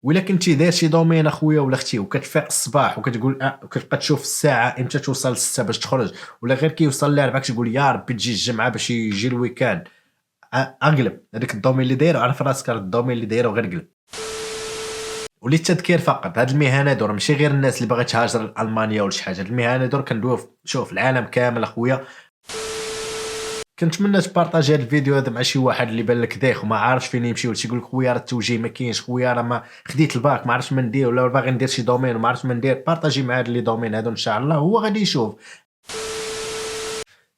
وإلا كنتي داير شي دومين اخويا ولا اختي وكتفيق الصباح وكتقول وكتبقى تشوف الساعه امتى توصل ل6 باش تخرج، ولا غير كيوصل ل4 كتقول يا ربي تجي الجمعه باش يجي الويكاند، اقلب هذاك الدومين اللي داير، عرف راسك راه الدومين اللي دايره غير قلب. وللتذكير فقط، هاد المهن هادو راه ماشي غير الناس اللي باغا تهاجر لالمانيا ولا شي حاجه، هاد المهن هادو كندويو شوف العالم كامل اخويا. كنتمنى تبارطاجي هاد الفيديو هذا مع شي واحد اللي بان لك دايخ وما عارفش فين يمشي، ولا تيقول لك خويا راه التوجيه ما كاينش، خويا راه ما خديت الباك ما عرفتش ما ندير، ولا باغي ندير شي دومين وما عرفتش ما ندير. بارطاجي مع هاد لي دومين هادو ان شاء الله هو غادي يشوف.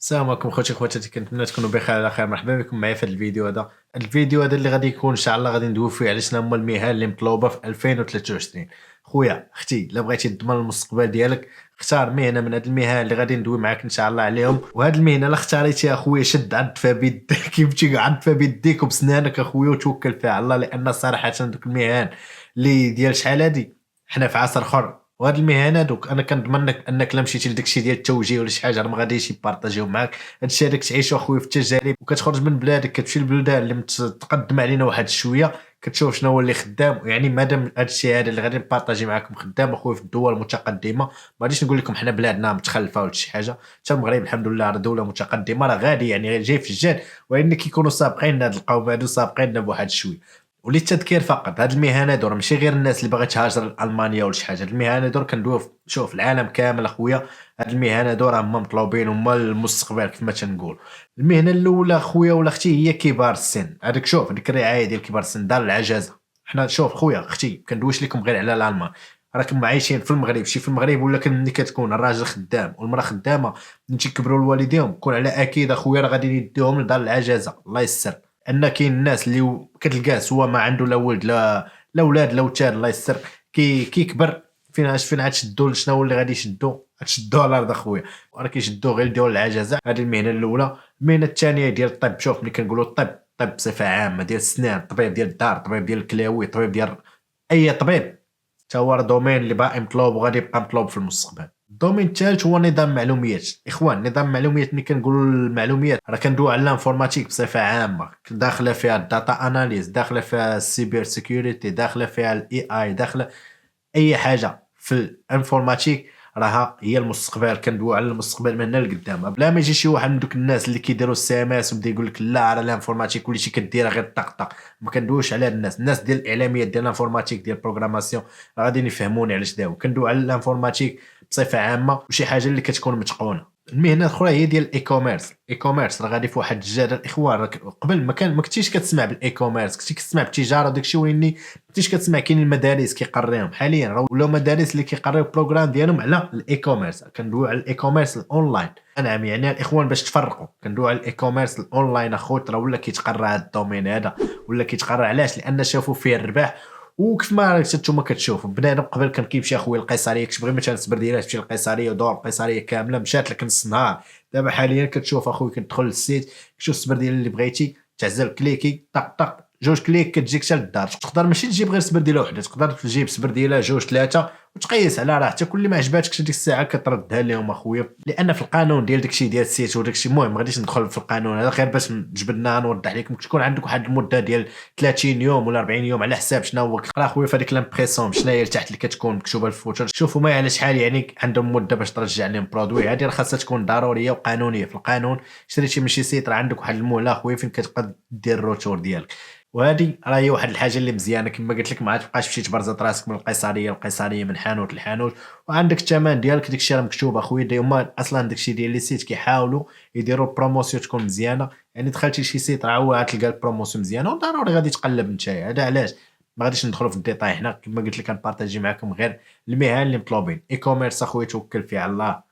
السلام عليكم خوتي خواتاتي، كنتمنى تكونوا بخير على خير. مرحبا بكم معايا في هذا الفيديو هذا. الفيديو هذا اللي غادي يكون ان شاء الله غادي ندوي فيه على شنو هما المهن اللي مطلوبه في 2023. خويا اختي الا بغيتي تضمن المستقبل ديالك اختار مهنه من هاد المهن اللي غادي ندوي معاك ان شاء الله عليهم. وهاد المهنه الا اختاريتيها اخويا شد عضفها بيدك كيف تجي عضفها بيديك وبسنانك اخويا وتوكل فيها على الله، لان صراحه دوك المهن اللي ديال شحال هادي حنا في عصر اخر. وهاد المهن هادوك انا كنضمن لك انك لا مشيتي لداك الشيء ديال التوجيه ولا شي حاجه راه ما غاديش يبارطاجيو معاك. هادشي هذاك تعيشو اخويا في التجارب، وكتخرج من بلادك كتمشي لبلدان اللي متقدم علينا واحد شويه، كتشوف شنو هو اللي خدام. يعني مادام هادشي هذا اللي غادي نبارطاجي معاكم خدام اخويا في الدول المتقدمه، ما غاديش نقول لكم حنا بلادنا متخلفه ولا شي حاجه، حتى المغرب الحمد لله راه دوله متقدمه راه غادي يعني جاي في الجاد، وان كيكونوا سابقين هاد القوم هادو سابقيننا بواحد شويه. وللتذكير فقط، هاد المهن هادو راه ماشي غير الناس اللي باغا تهاجر لالمانيا ولا شي حاجه، هاد المهن هادو كندويو شوف العالم كامل اخويا. هاد المهن هادو راه هما مطلوبين هما المستقبل كيف ما تنقول. المهنه الاولى خويا ولا اختي هي كبار السن، هذاك شوف هذيك الرعايه ديال كبار السن دار العجزه. حنا شوف خويا اختي كندويش لكم غير على الالمان، راكم عايشين في المغرب، شي في المغرب ولا ملي كتكون الراجل خدام والمراه خدامه ملي تيكبروا الوالديهم كون على اكيد اخويا راه غادي يديوهم لدار العجزه. الله يسر، ان كاين الناس اللي كتلقاه سوا ما عنده لا ولد لا ولاد لا وتاد الله يسر، كيكبر فين عاد شدو شنو هو اللي غادي يشدو؟ غتشدوه على الارض اخويا، راه كيشدوه غير ديال العجزه. هذه المهنه الاولى. المهنه الثانيه ديال الطب، شوف ملي كنقولوا الطب بصفه عامه ديال السنان، الطبيب ديال الدار، الطبيب ديال الكلاوي، الطبيب ديال اي طبيب، حتى هو راه دومين اللي باقي مطلوب وغادي يبقى مطلوب في المستقبل. الدومين الثالث هو نظام معلومات. اخوان نظام معلومات ملي كنقولوا المعلومات راه كندويو على الانفورماتيك بصفه عامه، داخله فيها الداتا اناليز، داخله فيها السيبر سيكوريتي، داخله فيها الاي اي، داخله اي حاجه في الانفورماتيك راها هي المستقبل. كندويو على المستقبل من هنا لقدام، بلا ما يجي شي واحد من دوك الناس اللي كيديروا السي ام اس وبدا يقول لك لا راه الانفورماتيك كلشي كديرها غير طق طق. ما كندويوش على هاد الناس ديال الاعلاميات ديال الانفورماتيك ديال البروغراماسيون راه غادي يفهموني علاش داو. كندويو على الانفورماتيك بصفه عامه وشي حاجه اللي كتكون متقونه. المهنه الاخرى هي ديال الاي كوميرس. الاي كوميرس راه غادي في واحد الجدل الاخوان، قبل ما كنتيش كتسمع بالاي كوميرس، كنتي كتسمع بالتجاره وداكشي، ولاني كنتيش كتسمع كاينين المدارس كيقريهم. حاليا راه ولاو مدارس اللي كيقريو البروغرام ديالهم على الاي كوميرس. كندويو على الاي كوميرس الاونلاين. نعم يعني الاخوان باش تفرقوا كندويو على الاي كوميرس الاونلاين اخوت، راه ولا كيتقرا هذا الدومين هذا، ولا كيتقرا علاش؟ لان شافوا فيه الربح. وكيف ما نتوما كتشوفوا بنادم قبل كان كيمشي اخويا القيصريه، كتبغي مثلا السبرديله تمشي للقيصريه ودور القيصريه كامله مشات لك نص نهار. دابا حاليا كتشوف اخويا كتدخل للسيت كتشوف السبرديله اللي بغيتي تعزل كليكي طق طق جوج كليك كتجيك حتى للدار. تقدر ماشي تجيب غير سبرديله وحده، تقدر تجيب سبرديله جوج ثلاثه وتقيس على راحتك، كل ما عجباتكش ديك الساعه كتردها لهم اخويا، لان في القانون ديال داكشي ديال السيت وداكشي. المهم ما غاديش ندخل في القانون هذا غير باش جبدنا نوضح لكم. تكون عندك واحد المده ديال 30 يوم ولا 40 يوم على حساب شنو هو. قرا اخويا في هذيك لامبريسون شنو هي لتحت اللي كتكون مكتوبه الفوتور، شوفوا ما على شحال يعني عندهم مده باش ترجع لهم برودوي. هذه راه خاصها تكون ضروريه وقانونيه في القانون. شريتي من شي سيت راه عندك واحد المهله اخويا فين كتبقى دير الروتور ديالك. وهذه راه هي واحد الحاجه اللي مزيانه كما قلت لك، ما تبقاش تمشي تبرزط راسك من القيصريه للقيصريه، من حانوت لحانوت، وعندك الثمن ديالك. داكشي راه مكتوب اخويا ديما اصلا. داكشي ديال لي سيت كيحاولوا يديروا البروموسيون تكون مزيانه، يعني دخلتي شي سيت راه هو غتلقى البروموسيون مزيانه وضروري غادي تقلب نتايا. هذا علاش ما غاديش ندخلوا في الديتاي حنا، كما قلت لك كنبارطاجي معكم غير المهن اللي مطلوبين. اي كوميرس اخويا توكل فيه على الله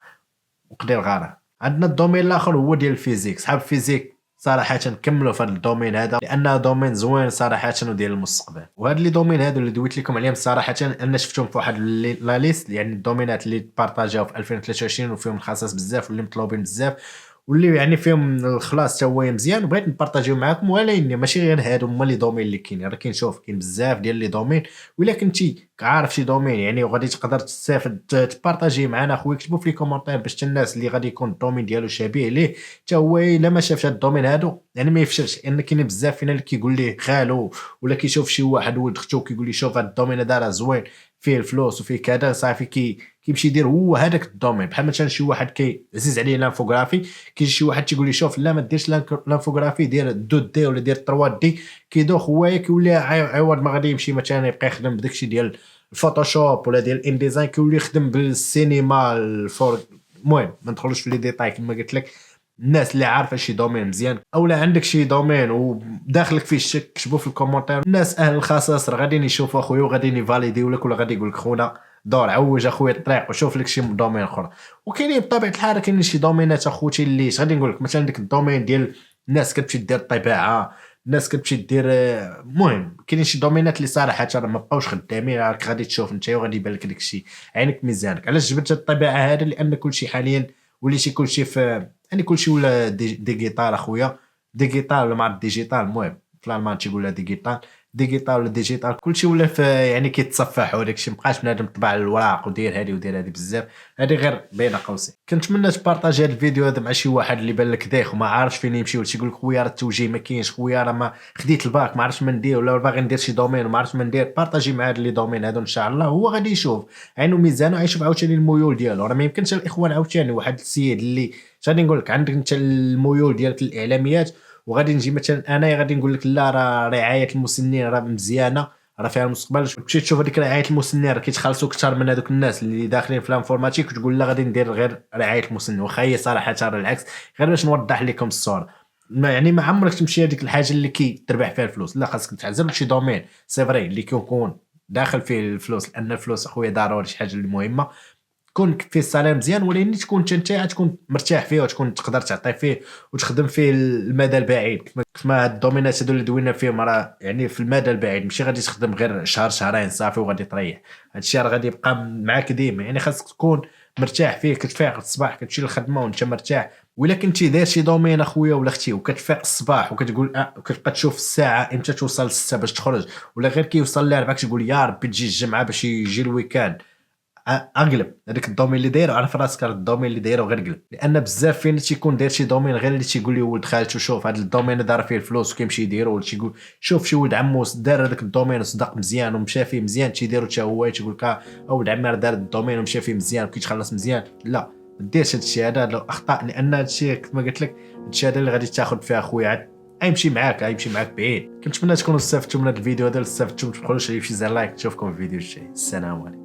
وقدر غاره. عندنا الدومين الاخر هو ديال الفيزيك. صحاب الفيزيك صراحه كملوا في هذا الدومين هذا لانه دومين زوين صراحه وديال المستقبل. وهاد لي دومين هادو اللي دويت لكم عليهم صراحه انا شفتهم في واحد لا ليست، يعني الدومينات اللي بارطاجاو في 2023 وفيهم الخصائص بزاف واللي مطلوبين بزاف. واللي يعني فيهم الخلاص حتى هو مزيان وبغيت نبارطاجيو معاكم. ولكن ماشي غير هادو هما لي دومين اللي كاينين، راه كاين شوف كاين بزاف ديال لي دومين. وإلا كنتي عارف شي دومين يعني وغادي تقدر تستافد تبارطاجيه معنا خويا، كتبوا في لي كومونتير باش حتى الناس اللي غادي يكون الدومين ديالو شبيه ليه حتى هو الا ما شافش هاد الدومين هادو يعني ما يفشلش. لان كاين بزاف فينا اللي كيقول ليه خالو ولا كيشوف شي واحد ولد ختو كيقول لي شوف هاد الدومين هذا راه زوين فيه الفلوس وفيه كذا، صافي كيمشي يدير هو هذاك الدومين. بحال مثلا شي واحد عزيز عليه لانفوغرافي، كيجي شي واحد تيقول لي شوف لا ما ديرش لانفوغرافي، دير 2 دي ولا دير 3 دي. كيدوخ هوايا كيولي عوض ما غادي يمشي مثلا يبقى يخدم بداكشي ديال الفوتوشوب ولا ديال الان ديزاين، كيولي يخدم بالسينما المهم ما ندخلوش في لي ديتاي كما قلت لك. الناس اللي عارفه شي دومين مزيان او لا عندك شي دومين وداخلك فيه الشك كتبوا في الكومونتير. الناس اهل الخصاص راه غادي يشوفوا اخويا وغادي يفاليديو لك ولا غادي يقول لك خونا دور عوج اخويا الطريق وشوف لك شي دومين اخر. وكاينين بطبيعه الحال كاينين شي دومينات اخوتي اللي غادي نقول لك مثلا ديك الدومين ديال الناس كتمشي دير الطباعه، الناس كتمشي دير المهم كاينين شي دومينات اللي صراحه ما بقاوش خدامين. راك غادي تشوف انت وغادي يبان لك داكشي عينك ميزانك. علاش جبت الطباعه هذا؟ لان كلشي حاليا وليتي كلشي في يعني كلشي ولا ديجيتال اخويا، ديجيتال ولا مع الديجيتال المهم في الالمان تيقول لها ديجيتال ولا ديجيتال كلشي ولا في يعني كيتصفح وداكشي. مابقاش بنادم طبع الوراق ودير هادي ودير هادي بزاف. هادي غير بين قوسين. كنتمنى تبارطاجي هذا الفيديو هذا مع شي واحد اللي بان لك دايخ وما عارفش فين يمشي ولا تيقول لك خويا راه التوجيه ما كاينش، خويا راه ما خديت الباك ما عرفتش ما ندير ولا باغي ندير شي دومين وما عرفتش ما ندير. بارطاجي مع هاد لي دومين هادو ان شاء الله هو غادي يشوف عينو ميزانو، غيشوف عاوتاني الميول ديالو. راه ما يمكنش الاخوان عاوتاني واحد السيد اللي غادي نقول لك عندك انت الميول ديالك الاعلاميات وغادي نجي مثلا انا غادي نقول لك لا راه رعايه المسنين راه مزيانه راه فيها المستقبل. تمشي تشوف هذيك رعايه المسنين راه كيتخلصوا اكثر من هذوك الناس اللي داخلين في الانفورماتيك وتقول لا غادي ندير غير رعايه المسنين. واخا هي صراحه راه العكس، غير باش نوضح لكم الصوره. ما عمرك تمشي هذيك الحاجه اللي تربح فيها الفلوس، لا خاصك تعزل شي دومين سي فري اللي كيكون داخل فيه الفلوس. لان الفلوس اخويا ضروري شي حاجه اللي مهمه تكون فيه السلام مزيان، ولكن تكون انت تكون مرتاح فيه وتكون تقدر تعطي فيه وتخدم فيه المدى البعيد. كما هاد الدومينات هادو اللي دوينا فيهم راه يعني في المدى البعيد، ماشي غادي تخدم غير شهر شهرين صافي وغادي تريح. هادشي راه غادي يبقى معاك ديما، يعني خاصك تكون مرتاح فيه. كتفيق الصباح كتمشي للخدمه وانت مرتاح. ولا كنتي داير شي دومين اخويا ولا اختي وكتفيق الصباح وكتقول وكتبقى تشوف الساعه امتى توصل 6 باش تخرج ولا غير كيوصل ل 4 كتقول يا ربي تجي الجمعه باش يجي الويكاند، اقلب هذاك الدومين اللي داير وعرف راسك راه الدومين اللي دايره غير قلب. لان بزاف فين تيكون داير شي دومين غير اللي تيقول لي ولد خالته شوف هذا الدومين دار فيه الفلوس وكيمشي يديرو، ولا تيقول شوف شي ولد عمو دار هذاك الدومين وصدق مزيان ومشى فيه مزيان تيديرو حتى هو تيقول لك ولد عمي راه دار الدومين ومشى فيه مزيان وكيتخلص مزيان. لا ما ديرش هذا الشيء، هذا اخطاء. لان هذا الشيء كما قلت لك هادشي هذا اللي غادي تاخذ فيه اخويا غيمشي معاك بعيد. كنتمنى تكونوا استفدتوا من هذا الفيديو هذا، استفدتوا ما تبخلوش عليه شي زر لايك. نشوفكم في الفيديو الجاي. السلام عليكم.